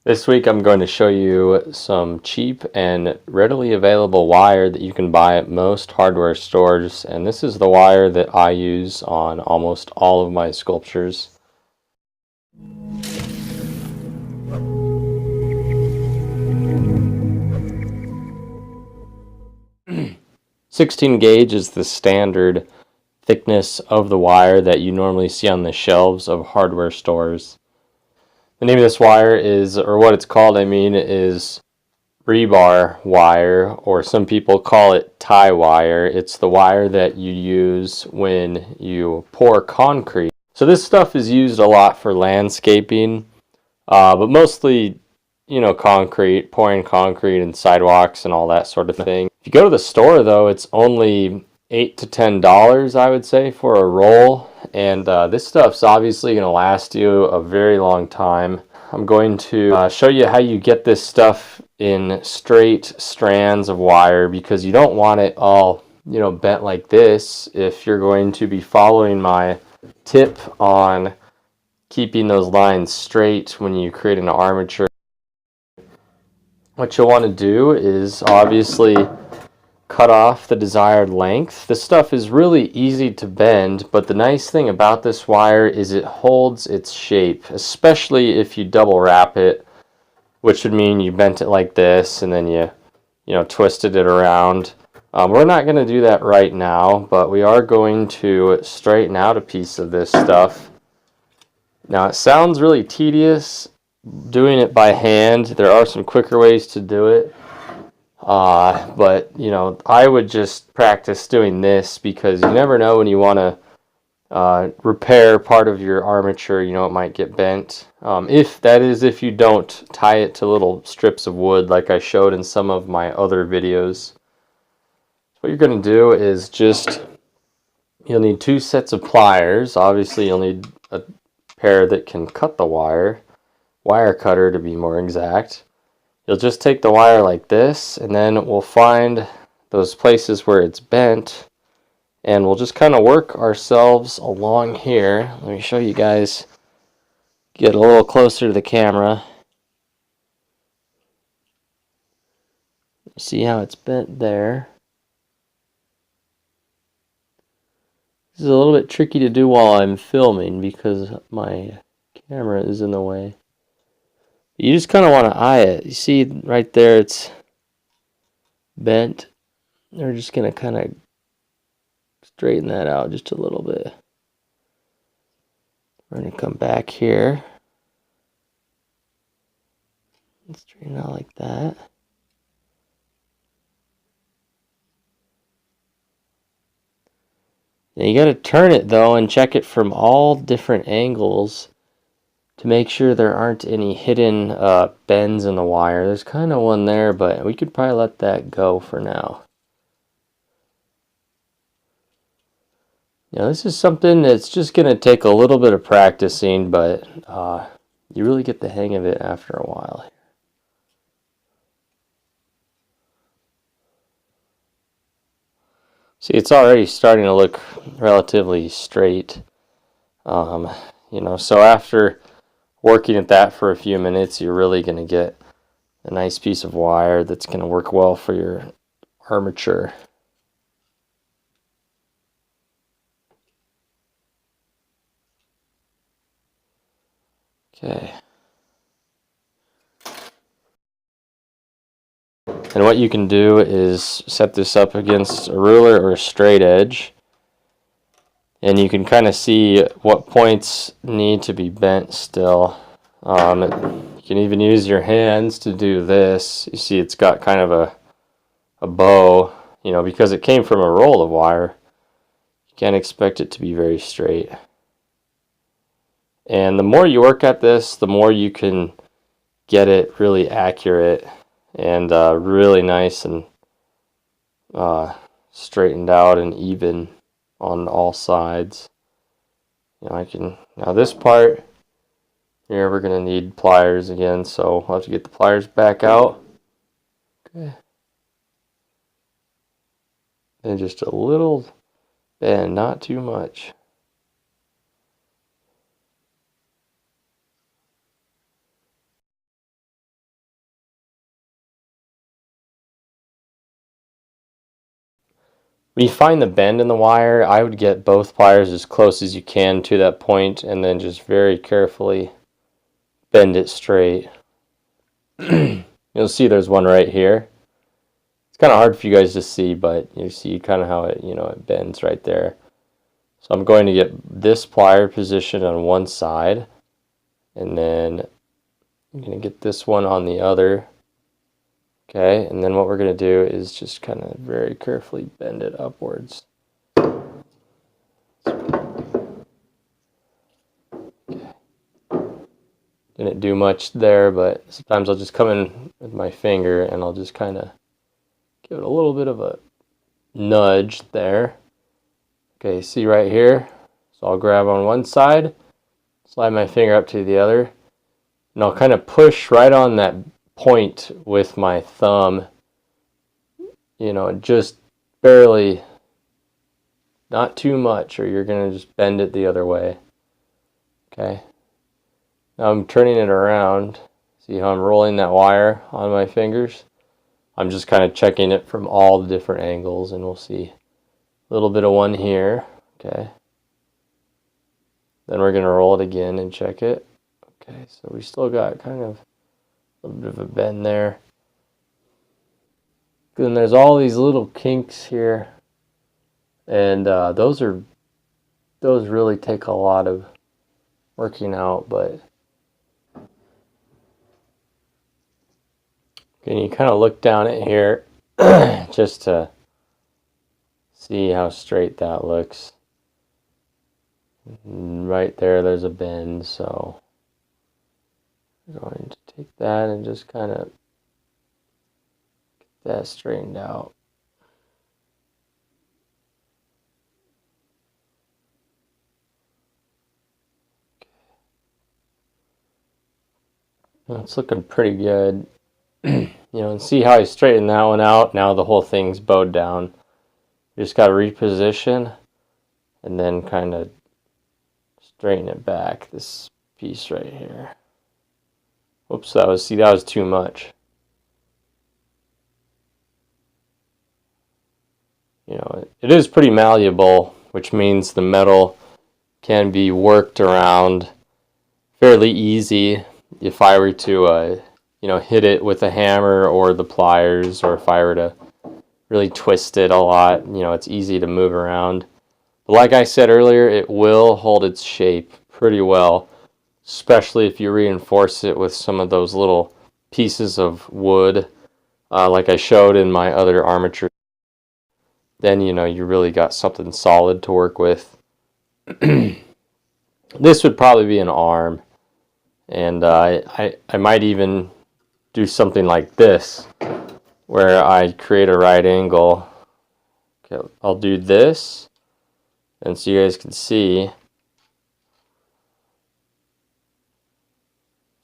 This week I'm going to show you some cheap and readily available wire that you can buy at most hardware stores, and this is the wire that I use on almost all of my sculptures. .16 gauge is the standard thickness of the wire that you normally see on the shelves of hardware stores. The name of this wire is, or what it's called, is rebar wire, or some people call it tie wire. It's the wire that you use when you pour concrete. So this stuff is used a lot for landscaping, but mostly, concrete, pouring concrete and sidewalks and all that sort of thing. If you go to the store, though, it's only $8 to $10, I would say, for a roll. And this stuff's obviously going to last you a very long time. I'm going to show you how you get this stuff in straight strands of wire, because you don't want it all, bent like this if you're going to be following my tip on keeping those lines straight when you create an armature. What you'll want to do is obviously cut off the desired length. This stuff is really easy to bend, but the nice thing about this wire is it holds its shape, especially if you double wrap it, which would mean you bent it like this and then you twisted it around. We're not going to do that right now, but we are going to straighten out a piece of this stuff. Now, it sounds really tedious doing it by hand. There are some quicker ways to do it. But I would just practice doing this, because you never know when you want to repair part of your armature. It might get bent. If you don't tie it to little strips of wood like I showed in some of my other videos. What you're going to do is you'll need 2 sets of pliers. Obviously you'll need a pair that can cut the wire cutter to be more exact. You'll just take the wire like this, and then we'll find those places where it's bent, and we'll just kind of work ourselves along here. Let me show you guys, get a little closer to the camera. See how it's bent there? This is a little bit tricky to do while I'm filming because my camera is in the way. You just kind of want to eye it. You see right there, it's bent. We're just going to kind of straighten that out just a little bit. We're going to come back here and straighten out like that. Now you got to turn it though and check it from all different angles to make sure there aren't any hidden bends in the wire. There's kind of one there, but we could probably let that go for now. Now this is something that's just going to take a little bit of practicing, but you really get the hang of it after a while. See, it's already starting to look relatively straight. So after working at that for a few minutes, you're really going to get a nice piece of wire that's going to work well for your armature. Okay. And what you can do is set this up against a ruler or a straight edge, and you can kind of see what points need to be bent still. You can even use your hands to do this. You see it's got kind of a bow, because it came from a roll of wire. You can't expect it to be very straight. And the more you work at this, the more you can get it really accurate and really nice and straightened out and even on all sides. Now this part here, we're going to need pliers again, so I'll have to get the pliers back out. Okay. And just a little bend, not too much. When you find the bend in the wire, I would get both pliers as close as you can to that point and then just very carefully bend it straight. You'll see there's one right here. It's kind of hard for you guys to see, but you see kind of how it, it bends right there. So I'm going to get this plier positioned on one side, and then I'm going to get this one on the other. Okay, and then what we're going to do is just kind of very carefully bend it upwards. Didn't do much there, but sometimes I'll just come in with my finger and I'll just kind of give it a little bit of a nudge there. Okay, see right here? So I'll grab on one side, slide my finger up to the other, and I'll kind of push right on that point with my thumb, just barely, not too much, or you're going to just bend it the other way. Okay. Now I'm turning it around. See how I'm rolling that wire on my fingers? I'm just kind of checking it from all the different angles, and we'll see a little bit of one here. Okay. Then we're going to roll it again and check it. Okay, so we still got kind of a little bit of a bend there. Then there's all these little kinks here, and those really take a lot of working out, but can you kind of look down at here just to see how straight that looks? Right there's a bend, so I'm going to take that and just kind of get that straightened out. Well, it's looking pretty good. And see how I straighten that one out? Now the whole thing's bowed down. You just got to reposition and then kind of straighten it back, this piece right here. Whoops, that was too much. It is pretty malleable, which means the metal can be worked around fairly easy if I were to hit it with a hammer or the pliers, or if I were to really twist it a lot. It's easy to move around. But like I said earlier, it will hold its shape pretty well, especially if you reinforce it with some of those little pieces of wood, like I showed in my other armature. Then you really got something solid to work with. This would probably be an arm, and I might even do something like this, where I create a right angle. Okay, I'll do this, and so you guys can see.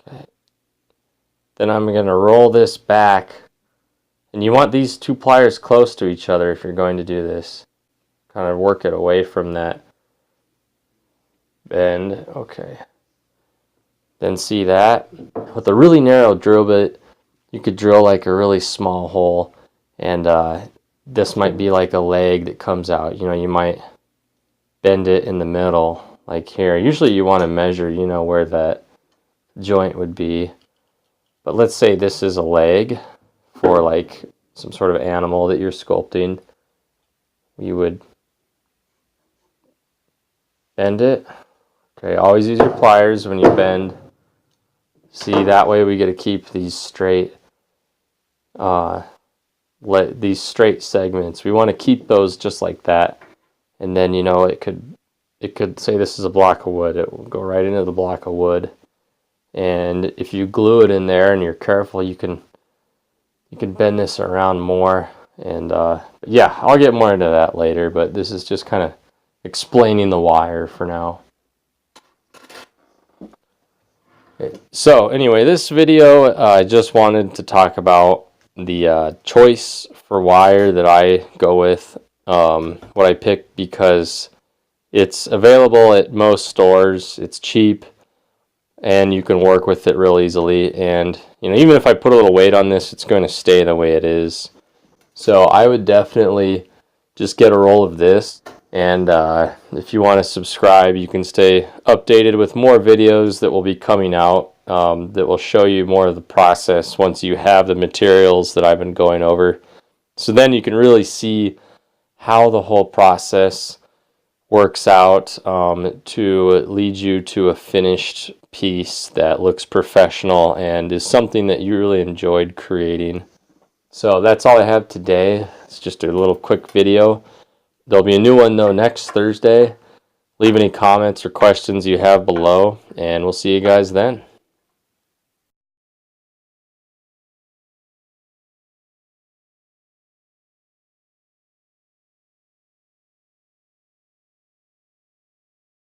Okay. Then I'm going to roll this back, and you want these two pliers close to each other if you're going to do this. Kind of work it away from that bend. Okay. Then see that? With a really narrow drill bit, you could drill like a really small hole, and this might be like a leg that comes out. You might bend it in the middle, like here. Usually you want to measure, where that joint would be. But let's say this is a leg for like some sort of animal that you're sculpting. You would bend it. Okay, always use your pliers when you bend. See, that way we get to keep these straight, these straight segments. We want to keep those just like that, and then it could say this is a block of wood. It will go right into the block of wood, and if you glue it in there and you're careful, you can bend this around more. And yeah, I'll get more into that later, but this is just kind of explaining the wire for now. So anyway, this video, I just wanted to talk about the choice for wire that I go with, what I pick, because it's available at most stores, it's cheap, and you can work with it real easily. And even if I put a little weight on this, it's going to stay the way it is. So I would definitely just get a roll of this. And if you want to subscribe, you can stay updated with more videos that will be coming out that will show you more of the process once you have the materials that I've been going over. So then you can really see how the whole process works out to lead you to a finished piece that looks professional and is something that you really enjoyed creating. So that's all I have today. It's just a little quick video. There'll be a new one though next Thursday. Leave any comments or questions you have below, and we'll see you guys then.